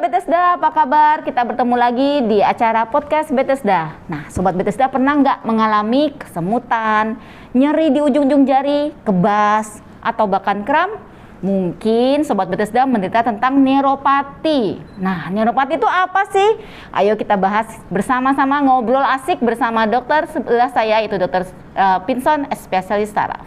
Bethesda, apa kabar? Kita bertemu lagi di acara podcast Bethesda. Nah, Sobat Bethesda pernah nggak mengalami kesemutan, nyeri di ujung-ujung jari, kebas, atau bahkan kram? Mungkin Sobat Bethesda menderita tentang neuropati. Nah, neuropati itu apa sih? Ayo kita bahas bersama-sama, ngobrol asik bersama dokter sebelah saya, itu Dr. Pinson, spesialis saraf.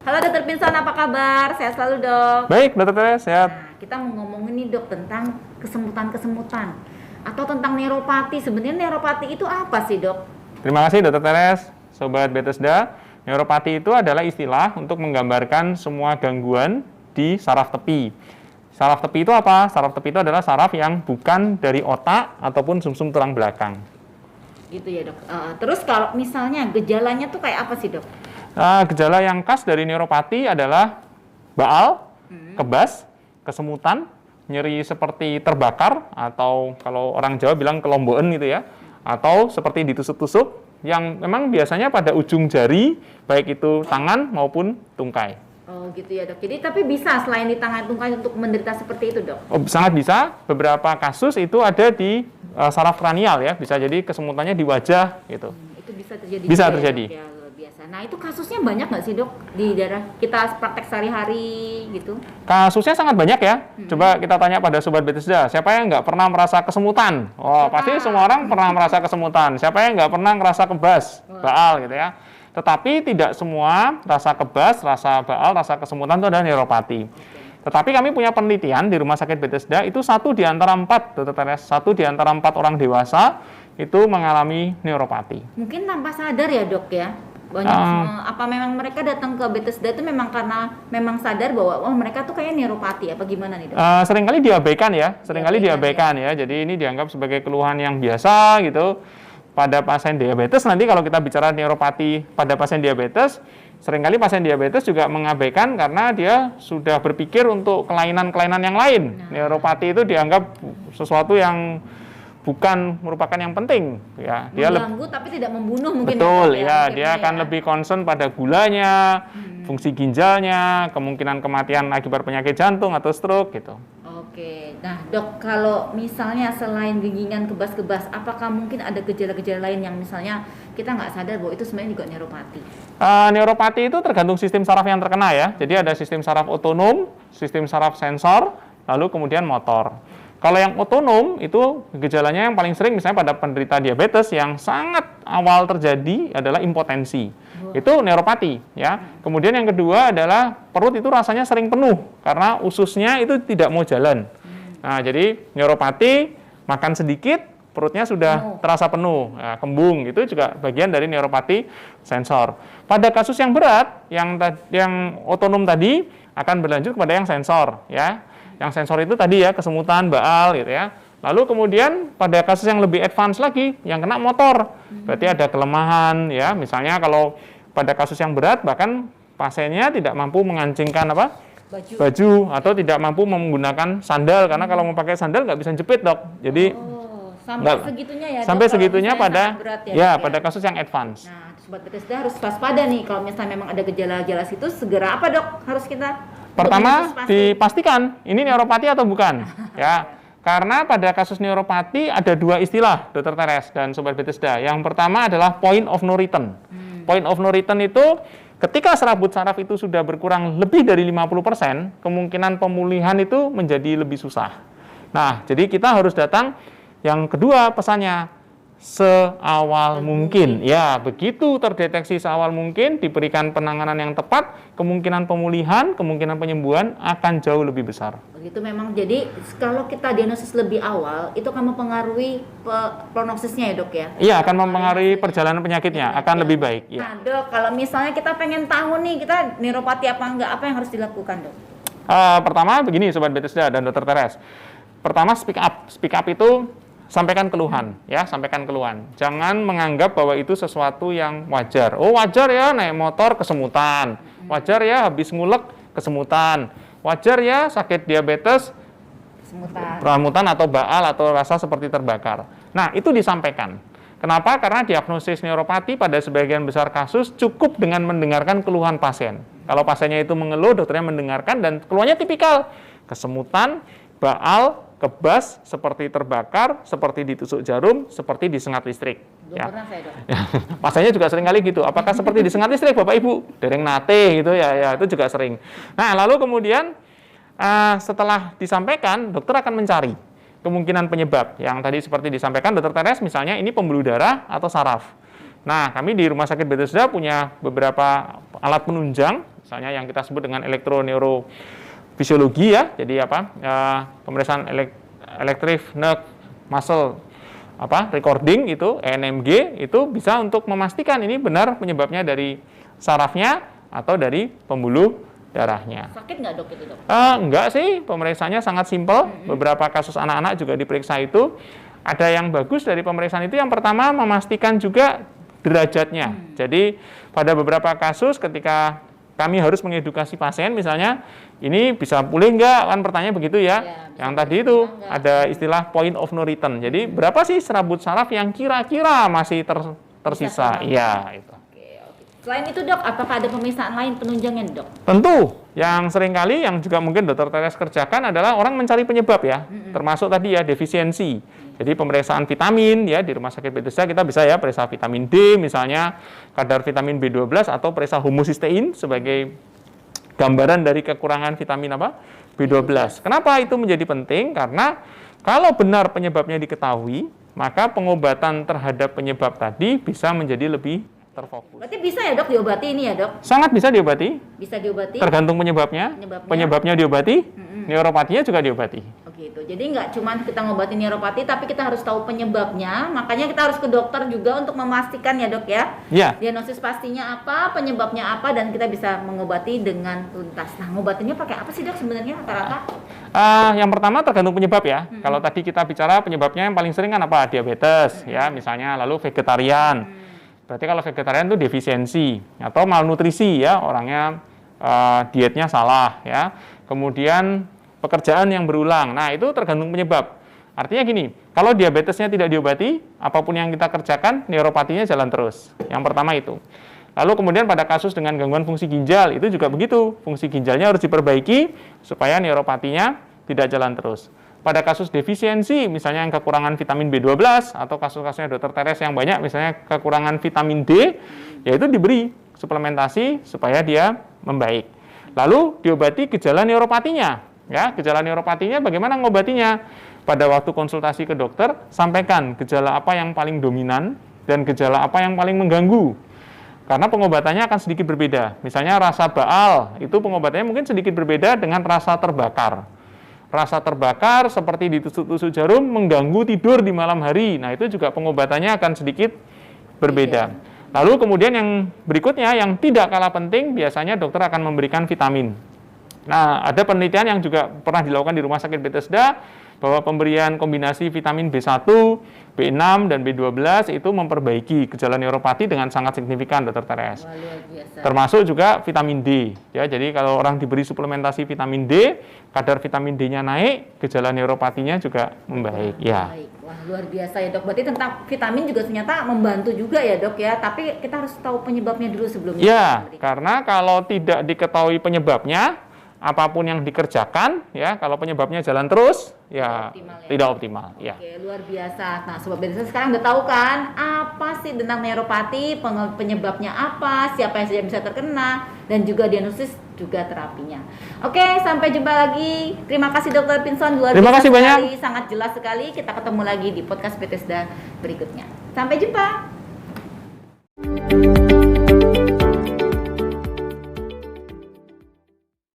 Halo Dr. Pinson, apa kabar? Sehat selalu dok. Baik, Dr. Teres, sehat. Nah, kita mau ngomongin nih dok tentang kesemutan-kesemutan atau tentang neuropati. Sebenarnya neuropati itu apa sih dok? Terima kasih Dr. Teres, Sobat Bethesda. Neuropati itu adalah istilah untuk menggambarkan semua gangguan di saraf tepi. Saraf tepi itu apa? Saraf tepi itu adalah saraf yang bukan dari otak ataupun sumsum tulang belakang. Gitu ya dok. Terus kalau misalnya gejalanya tuh kayak apa sih dok? Gejala yang khas dari neuropati adalah baal, kebas, kesemutan, nyeri seperti terbakar, atau kalau orang Jawa bilang kelomboan gitu ya, atau seperti ditusuk-tusuk, yang memang biasanya pada ujung jari, baik itu tangan maupun tungkai. Oh gitu ya dok. Jadi tapi bisa selain di tangan tungkai untuk menderita seperti itu dok? Oh, sangat bisa. Beberapa kasus itu ada di saraf kranial ya, bisa jadi kesemutannya di wajah gitu. Itu bisa terjadi. Bisa juga terjadi. Ya, dok, ya, luar biasa. Nah itu kasusnya banyak nggak sih dok di daerah kita praktek sehari-hari gitu? Kasusnya sangat banyak ya. Coba kita tanya pada Sobat Bethesda, siapa yang nggak pernah merasa kesemutan? Oh, pasti semua orang pernah merasa kesemutan. Siapa yang nggak pernah ngerasa kebas, baal gitu ya. Tetapi tidak semua rasa kebas, rasa baal, rasa kesemutan itu adalah neuropati. Tetapi kami punya penelitian di Rumah Sakit Bethesda, itu 1 di antara 4, Dr. Teres, 1 di antara 4 orang dewasa itu mengalami neuropati. Mungkin tanpa sadar ya dok ya? Banyak apa memang mereka datang ke Bethesda itu memang karena memang sadar bahwa oh mereka tuh kayak neuropati apa gimana nih dok? Seringkali diabaikan ya, diabaikan ya. Jadi ini dianggap sebagai keluhan yang biasa gitu. Pada pasien diabetes, nanti kalau kita bicara neuropati pada pasien diabetes, seringkali pasien diabetes juga mengabaikan karena dia sudah berpikir untuk kelainan-kelainan yang lain. Neuropati itu dianggap sesuatu yang bukan merupakan yang penting ya. Dia mengganggu tapi tidak membunuh mungkin. Betul ya, dia akan lebih concern pada gulanya, fungsi ginjalnya, kemungkinan kematian akibat penyakit jantung atau stroke gitu. Oke, nah dok, kalau misalnya selain gigingan kebas-kebas, apakah mungkin ada gejala-gejala lain yang misalnya kita nggak sadar bahwa itu sebenarnya juga neuropati? Neuropati itu tergantung sistem saraf yang terkena ya. Jadi ada sistem saraf otonom, sistem saraf sensor, lalu kemudian motor. Kalau yang otonom itu gejalanya yang paling sering misalnya pada penderita diabetes yang sangat awal terjadi adalah impotensi. Itu neuropati ya. Kemudian yang kedua adalah perut itu rasanya sering penuh karena ususnya itu tidak mau jalan. Nah, jadi neuropati makan sedikit perutnya sudah terasa penuh. Nah, kembung itu juga bagian dari neuropati sensor. Pada kasus yang berat yang otonom tadi akan berlanjut kepada yang sensor ya. Yang sensor itu tadi ya kesemutan, baal gitu ya. Lalu kemudian pada kasus yang lebih advance lagi, yang kena motor, berarti ada kelemahan ya. Misalnya kalau pada kasus yang berat bahkan pasiennya tidak mampu mengancingkan baju atau tidak mampu menggunakan sandal karena kalau mau pakai sandal nggak bisa jepit dok. Jadi sampai segitunya ya. Sampai segitunya pada berat, pada kasus yang advance. Nah, Sobat Bethesda harus waspada nih kalau misalnya memang ada gejala-gejala situ, segera apa dok harus kita? Pertama, dipastikan ini neuropati atau bukan, ya. Karena pada kasus neuropati ada 2 istilah, Dr. Teres dan Sobat Bethesda. Yang pertama adalah point of no return. Point of no return itu ketika serabut saraf itu sudah berkurang lebih dari 50%, kemungkinan pemulihan itu menjadi lebih susah. Nah, jadi kita harus datang yang kedua pesannya, seawal mungkin. Ya, begitu terdeteksi seawal mungkin, diberikan penanganan yang tepat, kemungkinan pemulihan, kemungkinan penyembuhan akan jauh lebih besar. Begitu memang. Jadi kalau kita diagnosis lebih awal, itu akan mempengaruhi prognosisnya ya dok ya? Iya, akan mempengaruhi perjalanan penyakitnya, akan lebih baik. Ya. Nah dok, kalau misalnya kita pengen tahu nih, kita neuropati apa enggak, apa yang harus dilakukan dok? Pertama begini Sobat Bethesda dan Dr. Teres. Pertama speak up. Speak up itu sampaikan keluhan, ya, sampaikan keluhan. Jangan menganggap bahwa itu sesuatu yang wajar. Oh, wajar ya naik motor kesemutan. Wajar ya habis ngulek kesemutan. Wajar ya sakit diabetes kesemutan atau baal atau rasa seperti terbakar. Nah, itu disampaikan. Kenapa? Karena diagnosis neuropati pada sebagian besar kasus cukup dengan mendengarkan keluhan pasien. Kalau pasiennya itu mengeluh, dokternya mendengarkan dan keluhannya tipikal. Kesemutan, baal, kebas, seperti terbakar, seperti ditusuk jarum, seperti disengat listrik. Belum Ya. pernah saya, Dok. Pasiennya juga sering kali gitu. Apakah seperti disengat listrik, Bapak Ibu? Dereng nate gitu ya, itu juga sering. Nah, lalu kemudian setelah disampaikan, dokter akan mencari kemungkinan penyebab. Yang tadi seperti disampaikan Dokter Teres, misalnya ini pembuluh darah atau saraf. Nah, kami di Rumah Sakit Bethesda punya beberapa alat penunjang, misalnya yang kita sebut dengan elektroneurofisiologi ya. Jadi pemeriksaan electric nerve muscle recording itu ENMG itu bisa untuk memastikan ini benar penyebabnya dari sarafnya atau dari pembuluh darahnya. Sakit nggak, Dok, itu, Dok? Enggak sih, pemeriksaannya sangat simpel. Beberapa kasus anak-anak juga diperiksa itu. Ada yang bagus dari pemeriksaan itu, yang pertama memastikan juga derajatnya. Jadi pada beberapa kasus ketika kami harus mengedukasi pasien, misalnya ini bisa pulih enggak, kan pertanyaan begitu ya. Yang tadi itu ada istilah point of no return. Jadi berapa sih serabut saraf yang kira-kira masih tersisa? Iya, itu. Selain itu, Dok, apakah ada pemeriksaan lain penunjangnya, Dok? Tentu, yang seringkali yang juga mungkin Dokter Teres kerjakan adalah orang mencari penyebab ya, termasuk tadi ya defisiensi. Jadi pemeriksaan vitamin ya di Rumah Sakit Bethesda kita bisa ya periksa vitamin D misalnya, kadar vitamin B12 atau periksa homocysteine sebagai gambaran dari kekurangan vitamin B12. Kenapa itu menjadi penting? Karena kalau benar penyebabnya diketahui, maka pengobatan terhadap penyebab tadi bisa menjadi lebih terfokus. Berarti bisa ya, Dok, diobati ini ya, Dok? Sangat bisa diobati. Bisa diobati? Tergantung penyebabnya. Penyebabnya diobati, neuropatinya juga diobati. Oke, itu. Jadi nggak cuma kita ngobatin neuropati, tapi kita harus tahu penyebabnya. Makanya kita harus ke dokter juga untuk memastikan ya, Dok ya. Iya. Diagnosis pastinya apa, penyebabnya apa, dan kita bisa mengobati dengan tuntas. Nah, ngobatinnya pakai apa sih, Dok, sebenarnya rata-rata? Yang pertama tergantung penyebab ya. Kalau tadi kita bicara penyebabnya yang paling sering kan apa? Diabetes ya, misalnya, lalu vegetarian. Berarti kalau vegetarian itu defisiensi atau malnutrisi ya, orangnya dietnya salah ya. Kemudian pekerjaan yang berulang. Nah, itu tergantung penyebab. Artinya gini, kalau diabetesnya tidak diobati, apapun yang kita kerjakan, neuropatinya jalan terus. Yang pertama itu. Lalu kemudian pada kasus dengan gangguan fungsi ginjal, itu juga begitu. Fungsi ginjalnya harus diperbaiki supaya neuropatinya tidak jalan terus. Pada kasus defisiensi, misalnya yang kekurangan vitamin B12, atau kasus-kasusnya Dokter Teres yang banyak, misalnya kekurangan vitamin D, yaitu diberi suplementasi supaya dia membaik. Lalu diobati gejala neuropatinya. Ya, gejala neuropatinya bagaimana ngobatinya? Pada waktu konsultasi ke dokter, sampaikan gejala apa yang paling dominan dan gejala apa yang paling mengganggu. Karena pengobatannya akan sedikit berbeda. Misalnya rasa baal, itu pengobatannya mungkin sedikit berbeda dengan rasa terbakar. Rasa terbakar seperti ditusuk-tusuk jarum mengganggu tidur di malam hari. Nah, itu juga pengobatannya akan sedikit berbeda. Lalu kemudian yang berikutnya yang tidak kalah penting, biasanya dokter akan memberikan vitamin. Nah, ada penelitian yang juga pernah dilakukan di Rumah Sakit Bethesda bahwa pemberian kombinasi vitamin B1, B6, dan B12 itu memperbaiki gejala neuropati dengan sangat signifikan, Dokter Teres. Wah, luar biasa. Termasuk juga vitamin D. Ya, jadi kalau orang diberi suplementasi vitamin D, kadar vitamin D-nya naik, gejala neuropatinya juga membaik. Ya. Baik. Wah, luar biasa ya, Dok. Berarti tentang vitamin juga ternyata membantu juga ya, Dok ya. Tapi kita harus tahu penyebabnya dulu sebelumnya. Ya, karena kalau tidak diketahui penyebabnya, apapun yang dikerjakan, ya kalau penyebabnya jalan terus, ya tidak optimal. Ya. Oke, luar biasa. Nah, Sobat Bethesda sekarang udah tahu kan apa sih tentang neuropati, penyebabnya apa, siapa yang saja bisa terkena, dan juga diagnosis juga terapinya. Oke, sampai jumpa lagi. Terima kasih Dr. Pinson, luar Terima biasa kasih sekali, banyak. sangat jelas sekali. Kita ketemu lagi di podcast Bethesda berikutnya. Sampai jumpa.